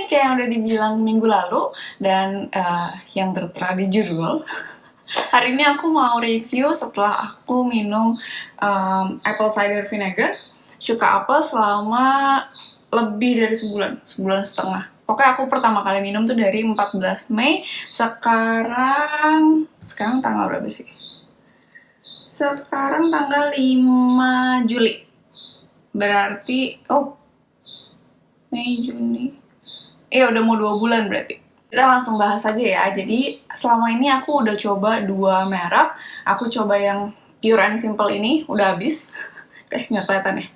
kayak yang udah dibilang minggu lalu dan yang tertera di judul, hari ini aku mau review setelah aku minum apple cider vinegar cuka apel selama lebih dari sebulan setengah. Pokoknya aku pertama kali minum tuh dari 14 Mei. Sekarang tanggal berapa sih? Sekarang tanggal 5 Juli. Berarti Mei, Juni. Udah mau 2 bulan berarti. Kita langsung bahas aja ya. Jadi selama ini aku udah coba 2 merek. Aku coba yang Pure and Simple ini, udah habis. Nggak kelihatan ya.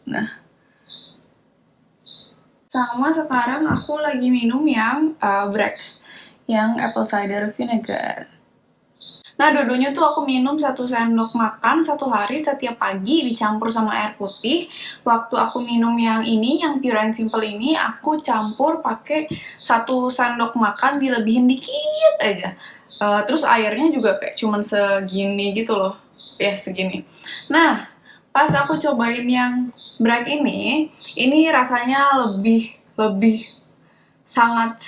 Nah, sama sekarang aku lagi minum yang Bragg, yang apple cider vinegar. Nah, dua-duanya tuh aku minum 1 sendok makan 1 hari setiap pagi dicampur sama air putih. Waktu aku minum yang ini, yang Pure and Simple ini, aku campur pakai 1 sendok makan dilebihin dikit aja. Terus airnya juga kayak cuman segini gitu loh. Ya, segini. Nah, pas aku cobain yang Bragg ini rasanya lebih sangat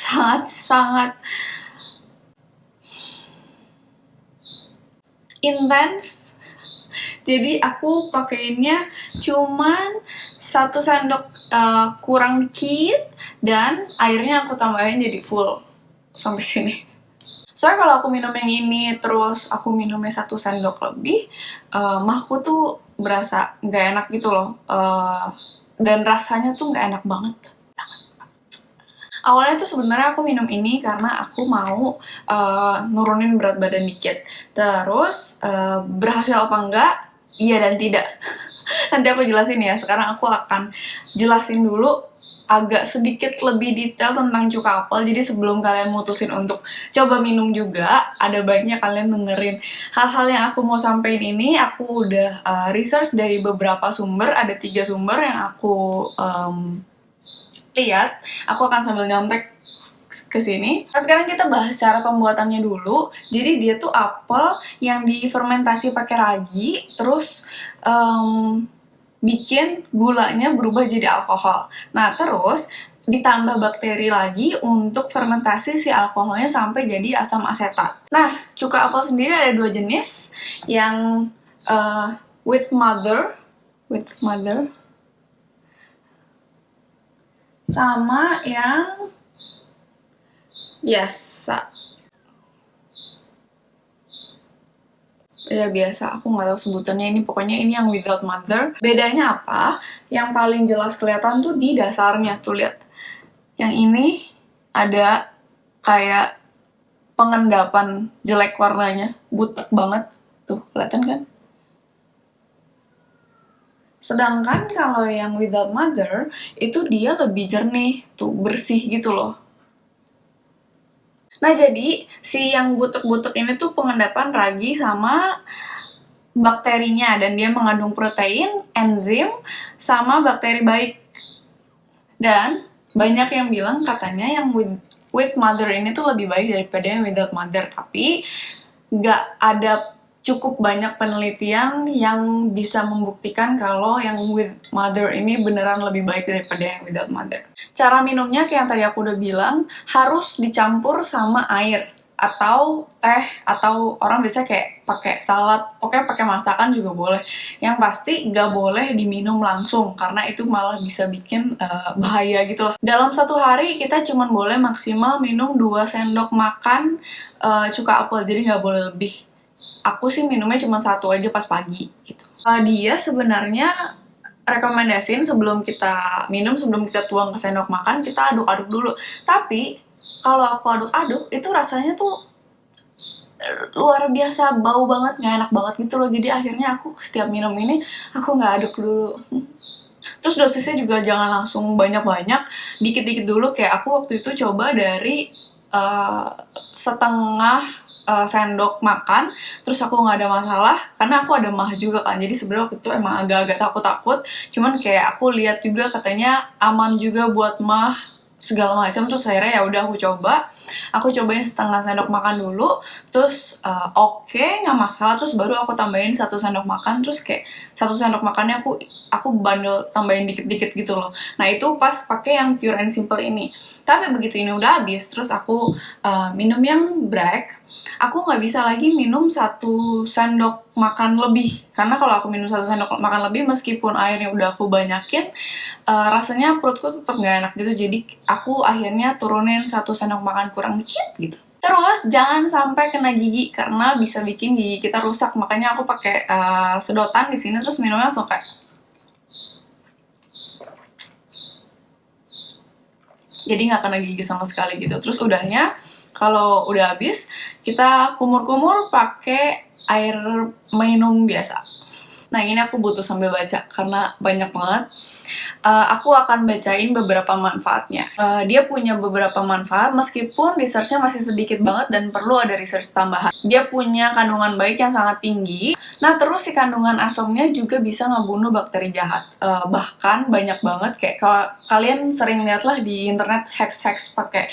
intens. Jadi aku pakainya cuman 1 sendok kurang dikit dan airnya aku tambahin jadi full sampai sini. Soalnya kalau aku minum yang ini terus aku minumnya 1 sendok lebih, mahku tuh berasa nggak enak gitu loh, dan rasanya tuh nggak enak banget. Awalnya tuh sebenarnya aku minum ini karena aku mau nurunin berat badan dikit. Terus berhasil apa enggak? Iya dan tidak. Nanti aku jelasin ya. Sekarang aku akan jelasin dulu agak sedikit lebih detail tentang cuka apel. Jadi sebelum kalian mutusin untuk coba minum juga, ada baiknya kalian dengerin hal-hal yang aku mau sampein ini. Aku udah research dari beberapa sumber. Ada 3 sumber yang aku lihat. Aku akan sambil nyontek ke sini. Nah, sekarang kita bahas cara pembuatannya dulu. Jadi dia tuh apel yang difermentasi pakai ragi, terus bikin gulanya berubah jadi alkohol. Nah, terus ditambah bakteri lagi untuk fermentasi si alkoholnya sampai jadi asam asetat. Nah, cuka apel sendiri ada 2 jenis, yang with mother sama yang biasa. Ya biasa, aku nggak tahu sebutannya ini, pokoknya ini yang without mother. Bedanya apa? Yang paling jelas kelihatan tuh di dasarnya, tuh lihat. Yang ini ada kayak pengendapan jelek warnanya, butek banget. Tuh, kelihatan kan? Sedangkan kalau yang without mother, itu dia lebih jernih, tuh bersih gitu loh. Nah, jadi si yang butek-butek ini tuh pengendapan ragi sama bakterinya, dan dia mengandung protein, enzim, sama bakteri baik. Dan banyak yang bilang katanya yang with mother ini tuh lebih baik daripada yang without mother, tapi nggak ada cukup banyak penelitian yang bisa membuktikan kalau yang with mother ini beneran lebih baik daripada yang without mother. Cara minumnya kayak yang tadi aku udah bilang, harus dicampur sama air atau teh, atau orang biasa kayak pakai salad, pokoknya pakai masakan juga boleh. Yang pasti nggak boleh diminum langsung karena itu malah bisa bikin bahaya gitu lah. Dalam 1 hari kita cuma boleh maksimal minum 2 sendok makan cuka apel, jadi nggak boleh lebih. Aku sih minumnya cuma 1 aja pas pagi gitu. Dia sebenarnya rekomendasiin sebelum kita minum, sebelum kita tuang ke sendok makan, kita aduk-aduk dulu. Tapi kalau aku aduk-aduk itu rasanya tuh luar biasa bau banget, nggak enak banget gitu loh. Jadi akhirnya aku setiap minum ini aku nggak aduk dulu. Terus dosisnya juga jangan langsung banyak-banyak, dikit-dikit dulu. Kayak aku waktu itu coba dari setengah sendok makan, terus aku nggak ada masalah karena aku ada mah juga kan. Jadi sebenarnya waktu itu emang agak-agak takut-takut, cuman kayak aku lihat juga katanya aman juga buat mah, segala macam. Terus akhirnya ya udah aku cobain setengah sendok makan dulu, terus oke, nggak masalah, terus baru aku tambahin 1 sendok makan, terus kayak 1 sendok makannya aku bandel tambahin dikit-dikit gitu loh. Nah itu pas pakai yang pure and simple ini. Tapi begitu ini udah habis, terus aku minum yang black. Aku nggak bisa lagi minum 1 sendok makan lebih, karena kalau aku minum 1 sendok makan lebih, meskipun airnya udah aku banyakin, rasanya perutku tetap nggak enak gitu. Jadi aku akhirnya turunin 1 sendok makan kurang dikit gitu. Terus jangan sampai kena gigi, karena bisa bikin gigi kita rusak. Makanya aku pakai sedotan di sini, terus minumnya langsung kayak. Jadi nggak kena gigi sama sekali gitu. Terus udahnya, kalau udah habis, kita kumur-kumur pakai air minum biasa. Nah ini aku butuh sambil baca karena banyak banget. Aku akan bacain beberapa manfaatnya. Dia punya beberapa manfaat meskipun researchnya masih sedikit banget dan perlu ada research tambahan. Dia punya kandungan baik yang sangat tinggi. Nah terus si kandungan asamnya juga bisa ngebunuh bakteri jahat. Bahkan banyak banget, kayak kalau kalian sering lihat lah di internet hacks pakai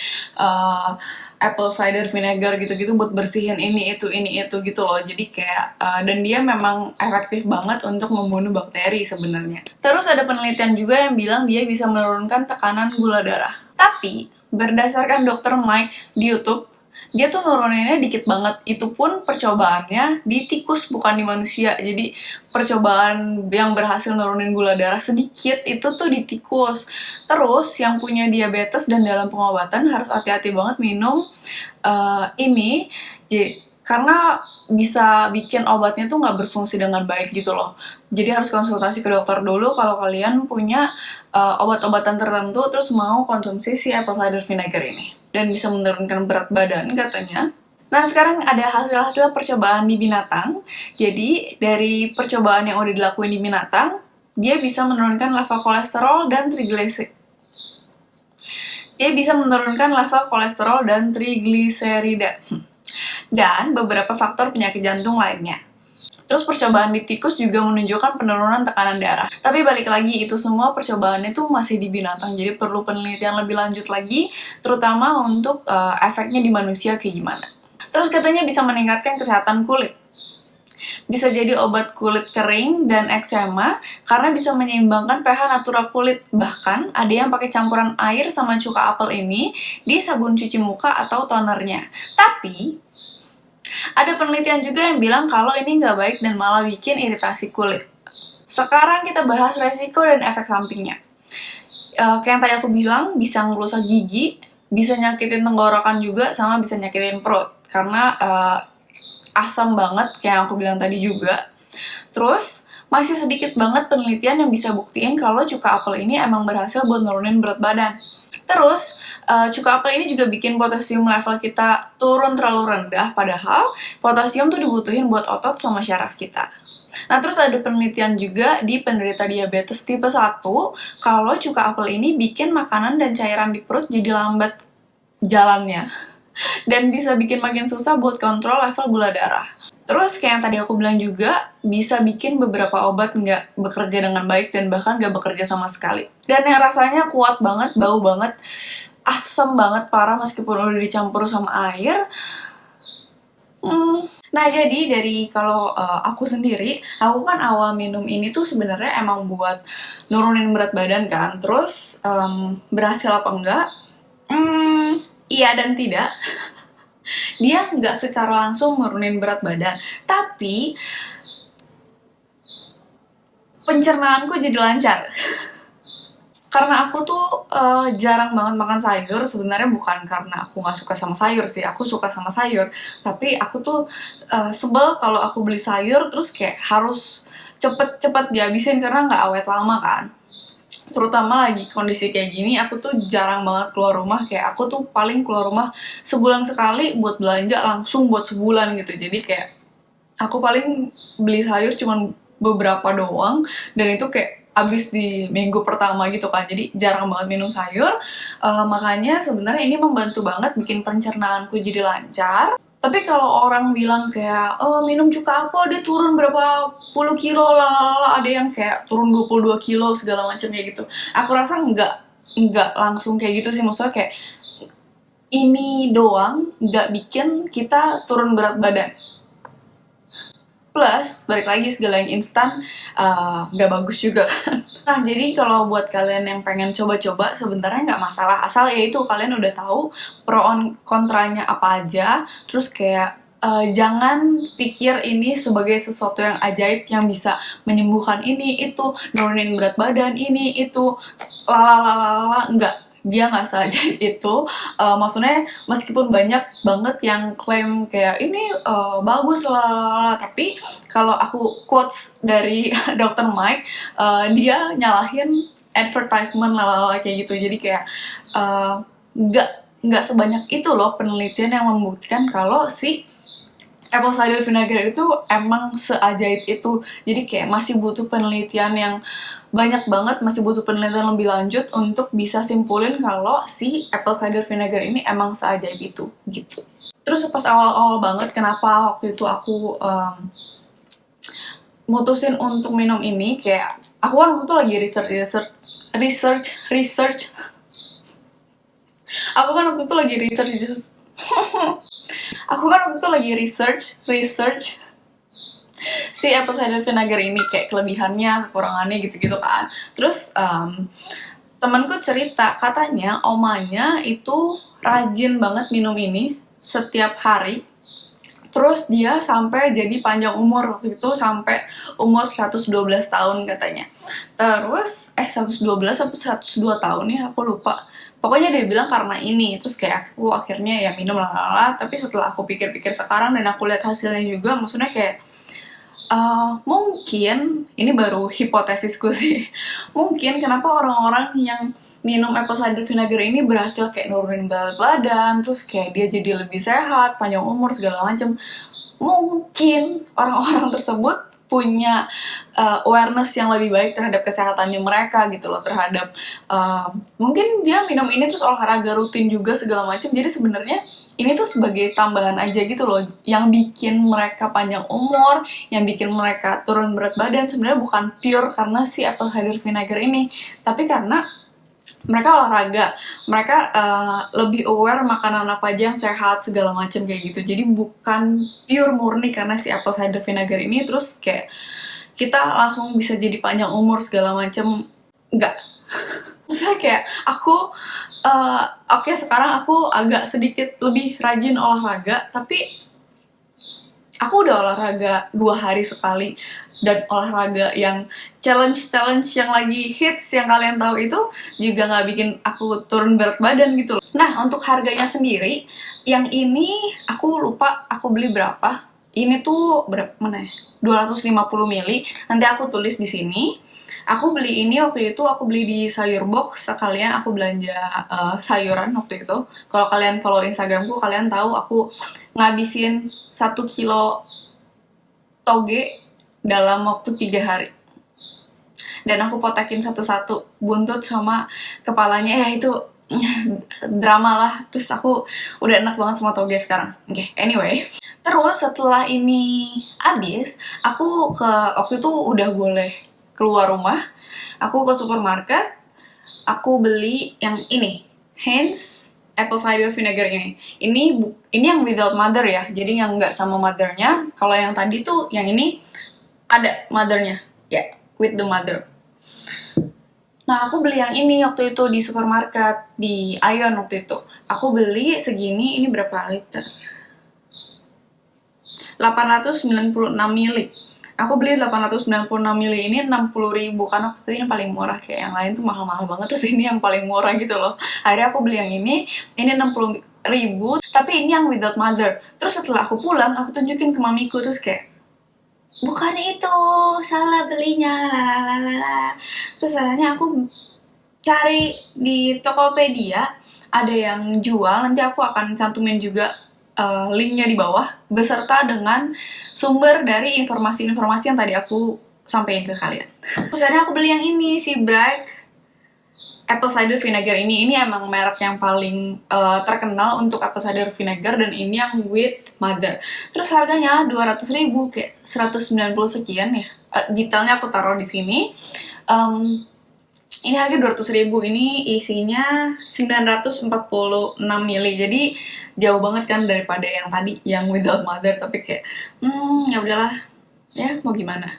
apple cider vinegar gitu-gitu buat bersihin ini itu gitu loh. Jadi kayak dan dia memang efektif banget untuk membunuh bakteri sebenarnya. Terus ada penelitian juga yang bilang dia bisa menurunkan tekanan gula darah. Tapi berdasarkan Dr. Mike di YouTube, dia tuh nuruninnya dikit banget. Itu pun percobaannya di tikus, bukan di manusia. Jadi percobaan yang berhasil nurunin gula darah sedikit itu tuh di tikus. Terus yang punya diabetes dan dalam pengobatan harus hati-hati banget minum ini, karena bisa bikin obatnya tuh nggak berfungsi dengan baik gitu loh. Jadi harus konsultasi ke dokter dulu kalau kalian punya obat-obatan tertentu terus mau konsumsi si apple cider vinegar ini. Dan bisa menurunkan berat badan katanya. Nah sekarang ada hasil-hasil percobaan di binatang. Jadi dari percobaan yang udah dilakuin di binatang, dia bisa menurunkan level kolesterol dan trigliserida dan beberapa faktor penyakit jantung lainnya. Terus percobaan di tikus juga menunjukkan penurunan tekanan darah. Tapi balik lagi, itu semua percobaannya tuh masih di binatang, jadi perlu penelitian lebih lanjut lagi, terutama untuk efeknya di manusia kayak gimana. Terus katanya bisa meningkatkan kesehatan kulit. Bisa jadi obat kulit kering dan eksema karena bisa menyeimbangkan pH natural kulit. Bahkan ada yang pakai campuran air sama cuka apel ini di sabun cuci muka atau tonernya. Tapi ada penelitian juga yang bilang kalau ini nggak baik dan malah bikin iritasi kulit. Sekarang kita bahas resiko dan efek sampingnya. Kayak yang tadi aku bilang, bisa ngerusak gigi, bisa nyakitin tenggorokan juga, sama bisa nyakitin perut. Karena asam banget, kayak yang aku bilang tadi juga. Terus, masih sedikit banget penelitian yang bisa buktiin kalau cuka apel ini emang berhasil buat nurunin berat badan. Terus, cuka apel ini juga bikin potasium level kita turun terlalu rendah, padahal potasium tuh dibutuhin buat otot sama syaraf kita. Nah, terus ada penelitian juga di penderita diabetes tipe 1, kalau cuka apel ini bikin makanan dan cairan di perut jadi lambat jalannya. Dan bisa bikin makin susah buat kontrol level gula darah. Terus kayak yang tadi aku bilang juga, bisa bikin beberapa obat nggak bekerja dengan baik dan bahkan nggak bekerja sama sekali. Dan yang rasanya kuat banget, bau banget, asam banget, parah meskipun udah dicampur sama air. Nah jadi dari kalau aku sendiri, aku kan awal minum ini tuh sebenarnya emang buat nurunin berat badan kan. Terus berhasil apa enggak? Iya dan tidak. Dia nggak secara langsung nurunin berat badan, tapi pencernaanku jadi lancar. Karena aku tuh jarang banget makan sayur. Sebenarnya bukan karena aku nggak suka sama sayur sih, aku suka sama sayur. Tapi aku tuh sebel kalau aku beli sayur terus kayak harus cepet-cepet dihabisin karena nggak awet lama kan. Terutama lagi kondisi kayak gini, aku tuh jarang banget keluar rumah. Kayak aku tuh paling keluar rumah sebulan sekali buat belanja langsung buat sebulan gitu. Jadi kayak aku paling beli sayur cuman beberapa doang, dan itu kayak abis di minggu pertama gitu kan. Jadi jarang banget minum sayur. Makanya sebenarnya ini membantu banget bikin pencernaanku jadi lancar. Tapi kalau orang bilang kayak, oh minum cuka apel dia turun berapa puluh kilo lah, ada yang kayak turun 22 kilo segala macam kayak gitu. Aku rasa enggak nggak langsung kayak gitu sih, maksudnya kayak ini doang nggak bikin kita turun berat badan. Plus, balik lagi segala yang instan nggak bagus juga kan. Nah, jadi kalau buat kalian yang pengen coba-coba, sebenarnya nggak masalah. Asal ya itu, kalian udah tahu pro on kontranya apa aja. Terus kayak jangan pikir ini sebagai sesuatu yang ajaib yang bisa menyembuhkan ini, itu, nurunin berat badan, ini, itu, lalalala, enggak. Dia nggak seajaib itu. Maksudnya meskipun banyak banget yang klaim kayak ini bagus lah, tapi kalau aku quotes dari Dr. Mike, dia nyalahin advertisement lalala kayak gitu. Jadi kayak nggak nggak sebanyak itu loh penelitian yang membuktikan kalau si apple cider vinegar itu emang seajaib itu. Jadi kayak masih butuh penelitian yang banyak banget, masih butuh penelitian lebih lanjut untuk bisa simpulin kalau si apple cider vinegar ini emang seajaib itu gitu. Terus pas awal-awal banget kenapa waktu itu aku mutusin untuk minum ini, kayak aku kan waktu itu lagi research aku kan waktu itu lagi research si apple cider vinegar ini, kayak kelebihannya, kekurangannya gitu-gitu kan. Terus temanku cerita katanya omanya itu rajin banget minum ini setiap hari. Terus dia sampai jadi panjang umur, waktu itu sampai umur 112 tahun katanya. Terus 112 sampai 102 tahun ya, aku lupa. Pokoknya dia bilang karena ini. Terus kayak aku akhirnya ya minum lah. Tapi setelah aku pikir-pikir sekarang dan aku lihat hasilnya juga, maksudnya kayak mungkin ini baru hipotesisku sih. Mungkin kenapa orang-orang yang minum apple cider vinegar ini berhasil kayak nurunin berat badan, terus kayak dia jadi lebih sehat, panjang umur segala macem. Mungkin orang-orang tersebut punya awareness yang lebih baik terhadap kesehatannya mereka gitu loh, terhadap mungkin dia minum ini terus olahraga rutin juga segala macam. Jadi sebenarnya ini tuh sebagai tambahan aja gitu loh, yang bikin mereka panjang umur, yang bikin mereka turun berat badan sebenarnya bukan pure karena si apple cider vinegar ini, tapi karena mereka olahraga, mereka lebih aware makanan apa aja yang sehat segala macam kayak gitu. Jadi bukan pure murni karena si apple cider vinegar ini terus kayak kita langsung bisa jadi panjang umur segala macam, enggak. Terus kayak aku oke, sekarang aku agak sedikit lebih rajin olahraga, tapi aku udah olahraga 2 hari sekali, dan olahraga yang challenge yang lagi hits yang kalian tahu itu juga nggak bikin aku turun berat badan gitu loh. Nah, untuk harganya sendiri, yang ini aku lupa aku beli berapa. Ini tuh berapa, mana ya? 250 ml. Nanti aku tulis di sini. Aku beli ini waktu itu, aku beli di sayur box, sekalian aku belanja sayuran waktu itu. Kalau kalian follow Instagramku, kalian tahu aku ngabisin 1 kilo toge dalam waktu 3 hari. Dan aku potekin satu-satu, buntut sama kepalanya, itu drama lah. Terus aku udah enak banget sama toge sekarang. Oke, anyway. Terus setelah ini habis, aku waktu itu udah boleh keluar rumah, aku ke supermarket, aku beli yang ini, Heinz apple cider vinegar ini. Ini yang without mother ya, jadi yang nggak sama mothernya. Kalau yang tadi tuh, yang ini ada mothernya, ya, with the mother. Nah, aku beli yang ini waktu itu di supermarket, di Aeon waktu itu. Aku beli segini, ini berapa liter? 896 ml. Aku beli 896 ml ini 60.000, karena waktu itu ini paling murah, kayak yang lain tuh mahal-mahal banget, terus ini yang paling murah gitu loh. Akhirnya aku beli yang ini 60.000, tapi ini yang without mother. Terus setelah aku pulang, aku tunjukin ke mamiku, terus kayak, bukan itu, salah belinya, lalalala. Terus akhirnya aku cari di Tokopedia, ada yang jual, nanti aku akan cantumin juga linknya di bawah, beserta dengan sumber dari informasi-informasi yang tadi aku sampaikan ke kalian. Terus akhirnya aku beli yang ini, si Bragg apple cider vinegar ini. Ini emang merek yang paling terkenal untuk apple cider vinegar, dan ini yang with mother. Terus harganya 200.000, kayak 190 sekian ya. Detailnya aku taruh di sini. Ini harga 200.000, ini isinya 946 mili. Jadi jauh banget kan daripada yang tadi yang Without Mother, tapi kayak ya udahlah. Ya mau gimana.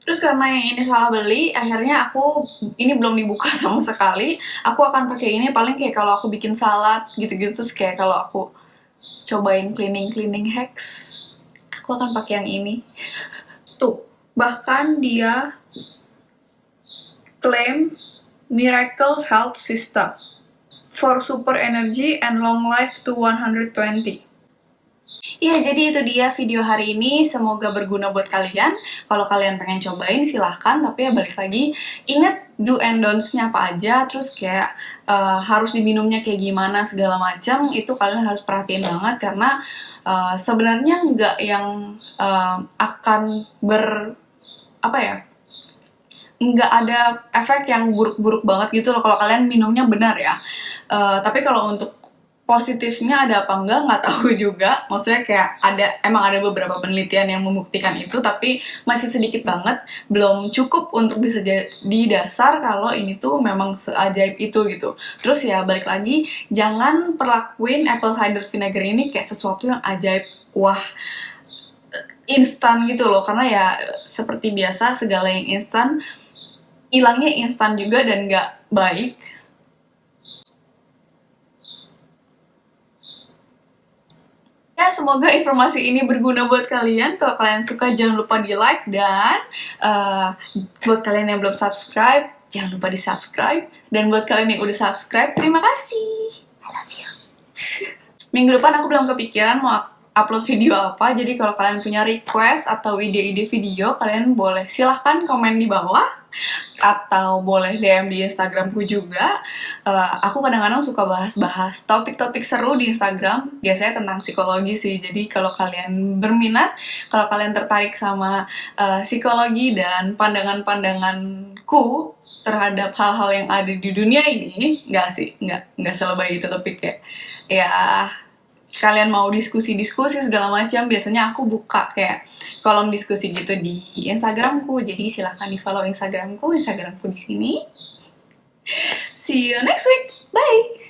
Terus karena yang ini salah beli, akhirnya aku ini belum dibuka sama sekali. Aku akan pakai ini paling kayak kalau aku bikin salad gitu-gitu, terus kayak kalau aku cobain cleaning hacks, aku akan pakai yang ini. Tuh, bahkan dia claim Miracle Health System for super energy and long life to 120. Ya, jadi itu dia video hari ini. Semoga berguna buat kalian. Kalau kalian pengen cobain, silahkan. Tapi ya balik lagi, ingat do and don'ts-nya apa aja. Terus kayak harus diminumnya kayak gimana, segala macam. Itu kalian harus perhatiin banget. Karena sebenarnya nggak yang akan nggak ada efek yang buruk-buruk banget gitu loh kalau kalian minumnya benar ya. Tapi kalau untuk positifnya ada apa nggak tahu juga. Maksudnya kayak emang ada beberapa penelitian yang membuktikan itu, tapi masih sedikit banget, belum cukup untuk bisa jadi dasar kalau ini tuh memang seajaib itu gitu. Terus ya balik lagi, jangan perlakuin apple cider vinegar ini kayak sesuatu yang ajaib, wah, instan gitu loh. Karena ya seperti biasa, segala yang instan, hilangnya instan juga dan nggak baik. Ya, semoga informasi ini berguna buat kalian. Kalau kalian suka, jangan lupa di like. Dan buat kalian yang belum subscribe, jangan lupa di subscribe. Dan buat kalian yang udah subscribe, terima kasih. I love you. Minggu depan aku belum kepikiran mau upload video apa. Jadi kalau kalian punya request atau ide-ide video, kalian boleh silahkan komen di bawah. Atau boleh DM di Instagramku juga. Aku kadang-kadang suka bahas-bahas topik-topik seru di Instagram, biasanya tentang psikologi sih. Jadi kalau kalian berminat, kalau kalian tertarik sama psikologi dan pandangan-pandanganku terhadap hal-hal yang ada di dunia ini, nggak selebay itu, tapi kayak ya kalian mau diskusi-diskusi segala macam, biasanya aku buka kayak kolom diskusi gitu di Instagramku. Jadi silahkan di follow Instagramku di sini. See you next week. Bye.